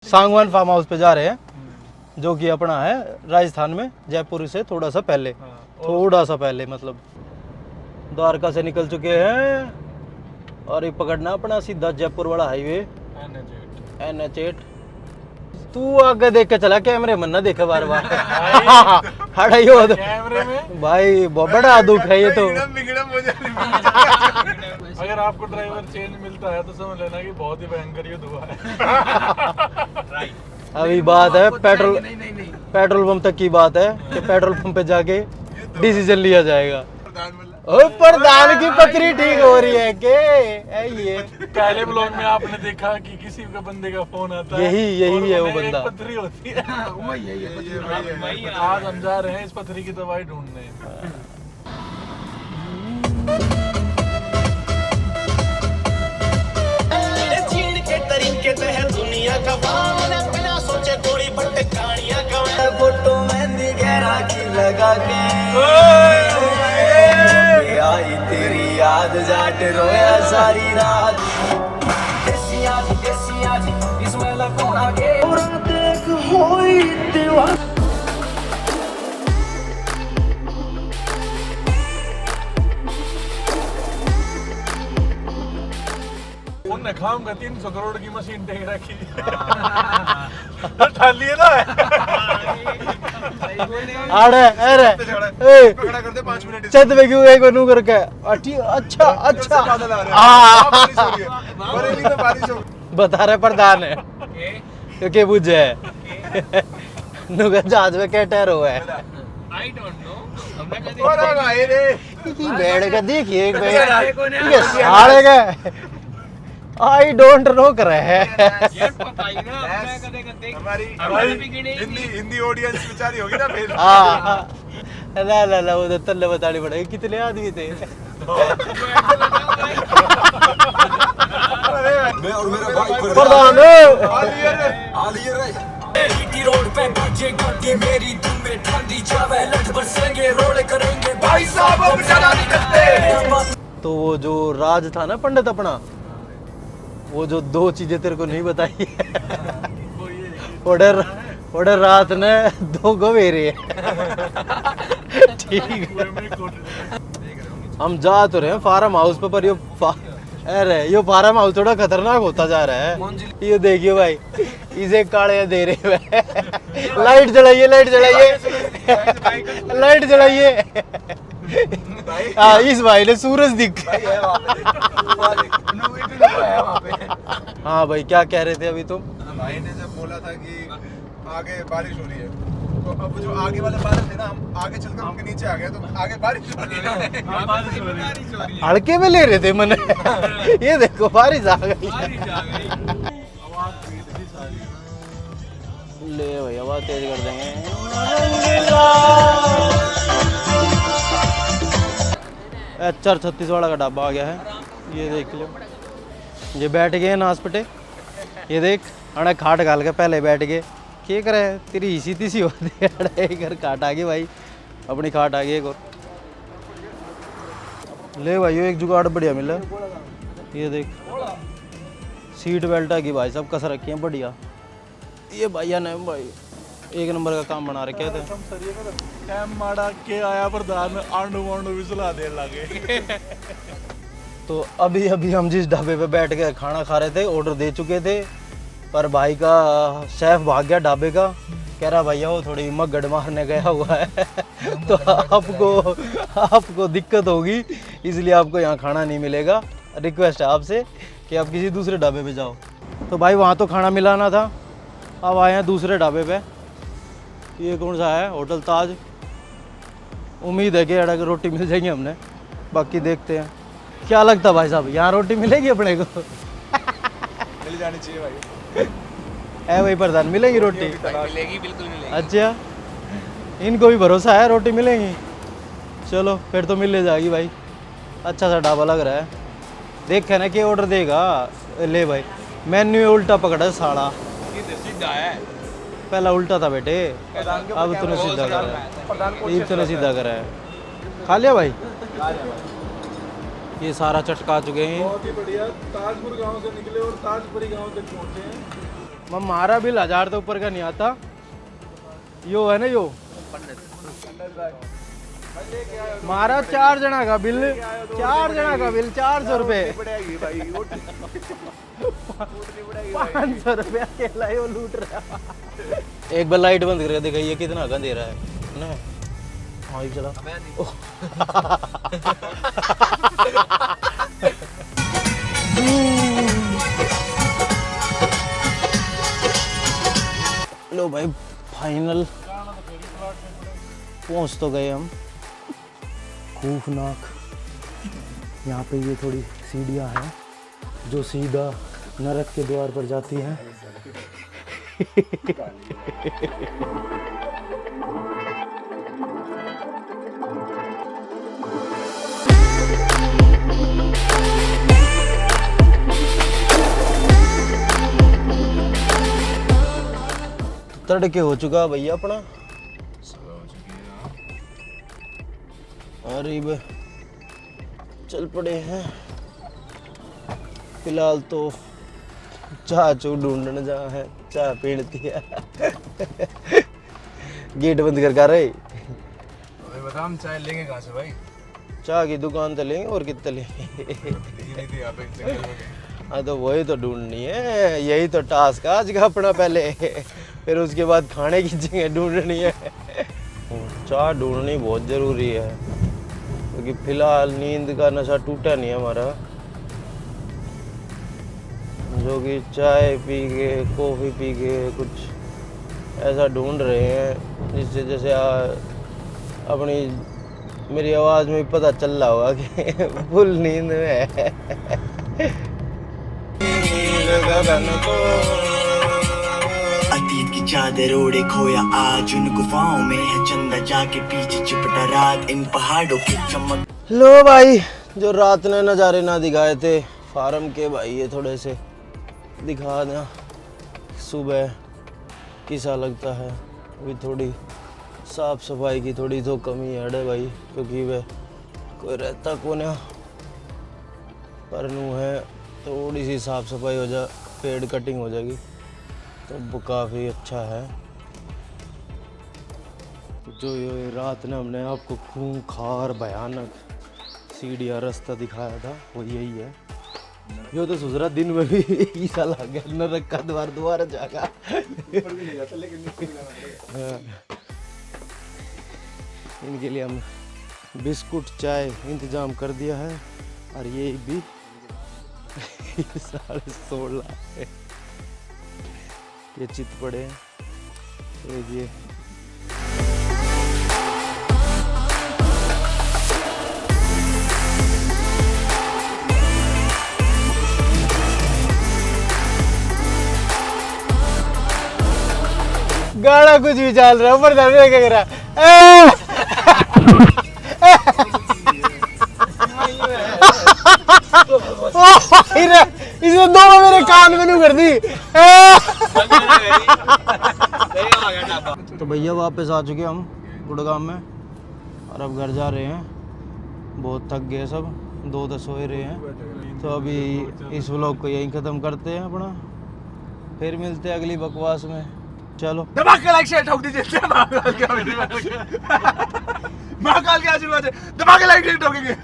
Sangwan farm house पे जा रहे हैं, जो कि अपना है राजस्थान में, जयपुर से थोड़ा सा पहले, मतलब द्वारका से निकल चुके हैं और ये पकड़ना अपना सीधा जयपुर वाला हाईवे NH8। तू आगे देख के चला, कैमरे मन ना देखे बार बार। हटाई हो तो कैमरे में भाई बहुत बड़ा दुख है ये तो। अगर आपको ड्राइवर चेंज मिलता है तो समझ लेना कि बहुत ही भयंकर युद्ध हुआ है। अभी बात है पेट्रोल पंप तक की बात है कि पेट्रोल पंप पे जाके डिसीजन लिया जाएगा। ओ प्रधान की पथरी ठीक हो रही है के ये पहले ब्लॉग में आपने देखा कि किसी का बंदे का फोन आता है, यही है वो बंदा। एक पथरी होती है। आज हम जा रहे हैं इस पथरी की दवाई ढूंढने। तरीके ते है दुनिया का बिना सोचे कोड़ी भटकानियां का फोटो मेहंदी गहरा की लगा के आई तेरी याद जाट रोया सारी रात। देसिया जी इसमें लगोना के देख होई दीवार। उनने खाऊंगा 300 करोड़ की मशीन टेक रखी। ठाली है ना। अरे खड़ा कर दे 5 मिनट। छत पे क्यों एक बनू करके? अच्छा बरेली में बारिश हो। बता रहे प्रधान है क्योंकि बुझे है नुगर जहाज में क्या टैर हुआ है। आई डोंट नो, हमने कभी बैठ के देखिए एक साले के आई डोंट नो कर रहे हैं। यार पता ही ना, हमने कभी देख हमारी हिंदी ऑडियंस बेचारी होगी ना फिर। हाँ ला वो तल्ले बतानी पड़ेगी कितने आदमी थे। मैं और मेरा भाई प्रधान की रोड पे बजेगा कि मेरी धुन में ठंडी जावे लट बरसेंगे रोड करेंगे भाई साहब अब चला नहीं करते। तो वो जो राज था ना पंडित अपना, वो जो 2 चीजें तेरे को नहीं बताई ऑर्डर रात ने 2 गवेरे। ठीक हम जा तो रहे हैं फार्म हाउस पे, पर ये फार्म हाउस थोड़ा खतरनाक होता जा रहा है। ये देखिए भाई, इसे काले दे रहे हैं। लाइट जलाइए हाँ, इस भाई ने सूरज दिख। हाँ भाई क्या कह रहे थे अभी तुम? भाई ने जब बोला था कि आगे बारिश हो रही है, तो अब जो आगे वाले बादल थे ना, हम आगे चलकर उनके नीचे आ गए, तो आगे बारिश हो रही है। हल्के में ले रहे थे मैंने। ये देखो बारिश आ गई। ले भाई आवाज तेज कर देंगे। HR 36 वाला का ढाबा आ गया है, ये देख लो। ये बैठ गए नास पटे, ये देख अड़ा खाट घाल के पहले बैठ गए। क्या करे तेरी इसी तीसी होती है। घर खाट आ गई भाई, अपनी खाट आ गई एक और। ले भाई एक जुगाड़ बढ़िया मिला, ये देख सीट बेल्ट आ गई भाई, सब कस रखी है बढ़िया। ये भैया ने भाई 1 नंबर का काम बना रखे थे। टाइम माड़ा के आया प्रधान आंडू वांडू भी सुला दे लगे। तो अभी हम जिस ढाबे पे बैठ के खाना खा रहे थे, ऑर्डर दे चुके थे, पर भाई का शेफ भाग गया ढाबे का। कह रहा भैया वो थोड़ी मगड़ मारने गया हुआ है। तो आपको दिक्कत होगी, इसलिए आपको यहाँ खाना नहीं मिलेगा। रिक्वेस्ट है आपसे कि आप किसी दूसरे ढाबे पे जाओ। तो भाई वहाँ तो खाना मिलाना था, अब आए हैं दूसरे ढाबे पे। ये कौन सा है? होटल ताज। उम्मीद है कि अड़ा की रोटी मिल जाएगी हमने, बाकी देखते हैं। क्या लगता भाई साहब, यहाँ रोटी मिलेगी अपने को? मिल जानी चाहिए भाई। है भाई प्रधान, मिलेगी रोटी? मिलेगी, बिल्कुल मिलेगी। अच्छा, इनको भी भरोसा है रोटी मिलेगी। चलो फिर तो मिल ले जाएगी भाई। अच्छा सा ढाबा लग रहा है। देख ना कि ऑर्डर देगा। ले भाई मेन्यू उल्टा पकड़ा है साला। सीधा है, पहला उल्टा था बेटे, अब तूने सीधा करा है। ये तूने सीधा करा है। खा लिया भाई? ये सारा चटका चुके हैं। बहुत ही बढ़िया। ताजपुर गांव से निकले और ताजपुरी गांव तक पहुंचे हैं। हमारा बिल 1000 तो ऊपर का नहीं आता। यो है ना यो हमारा 4 जना का बिल 400 रुपए 500 रुपया अकेला ही वो लूट रहा है। एक बार लाइट बंद करके दिखाइए कितना गंद दे रहा है ना। हाँ ये चला लो भाई फाइनल पहुंच तो गए हम। खौफनाक यहाँ पे ये थोड़ी सीढ़ियाँ हैं जो सीधा नरक के द्वार पर जाती हैं। तड़के हो चुका भैया अपना। अरे बे चल पड़े हैं। फिलहाल तो चाह चू ढूंढने जा है, चाह पीड़ती है। गेट बंद कर रहे। अरे बता हम चाय लेंगे कहाँ से भाई? चाह की दुकान तो लेंगे और कितने लेंगे। नहीं थी यहाँ पे जंगल में गए। हाँ तो वही तो ढूंढनी है, यही तो टास्क आज का अपना पहले, फिर उसके बाद खाने की जगह ढूंढनी है। चाह ढूंढनी बहुत ज़रूरी है क्योंकि फिलहाल नींद का नशा टूटा नहीं है हमारा, जो कि चाय पी के कॉफ़ी पी के कुछ ऐसा ढूंढ रहे हैं जिससे जैसे अपनी मेरी आवाज़ में पता चल रहा होगा कि फुल नींद में है। अतीत की चादर ओढ़े खोया आज उन गुफाओं में है चंदा जाके पीछे चिपटा रात इन पहाड़ों की चमक। लो भाई जो रात ने नज़ारे ना दिखाए थे फार्म के, भाई ये थोड़े से दिखा देना सुबह कैसा लगता है। अभी थोड़ी साफ सफाई की थोड़ी तो कमी है भाई, क्योंकि वह कोई रहता कौन है पर नू है, थोड़ी सी साफ सफाई हो जा, पेड़ कटिंग हो जाएगी तो वो काफ़ी अच्छा है। जो ये रात ने हमने आपको खूंखार भयानक सीढ़ियाँ रास्ता दिखाया था वो यही है। यो तो सुधरा दिन में भी ईसा लग गया, नरक का द्वार दोबारा जागा। इनके लिए हम बिस्कुट चाय इंतजाम कर दिया है और ये भी 16.5 ये चित पड़े हैं। ये गाना कुछ भी चल रहा है, ऊपर क्या कर रहा है। इसने दो मेरे कान में कर दी। तो भैया वापस आ चुके हम गुड़गांव में और अब घर जा रहे हैं। बहुत थक गए सब, 2 तो सोए रहे हैं। तो अभी इस व्लॉग को यहीं ख़त्म करते हैं अपना, फिर मिलते हैं अगली बकवास में। चलो दबा के लाइक शेयर ठोक दीजिए। महाकाल के आशीर्वाद से दबा के लाइक ठोकेंगे।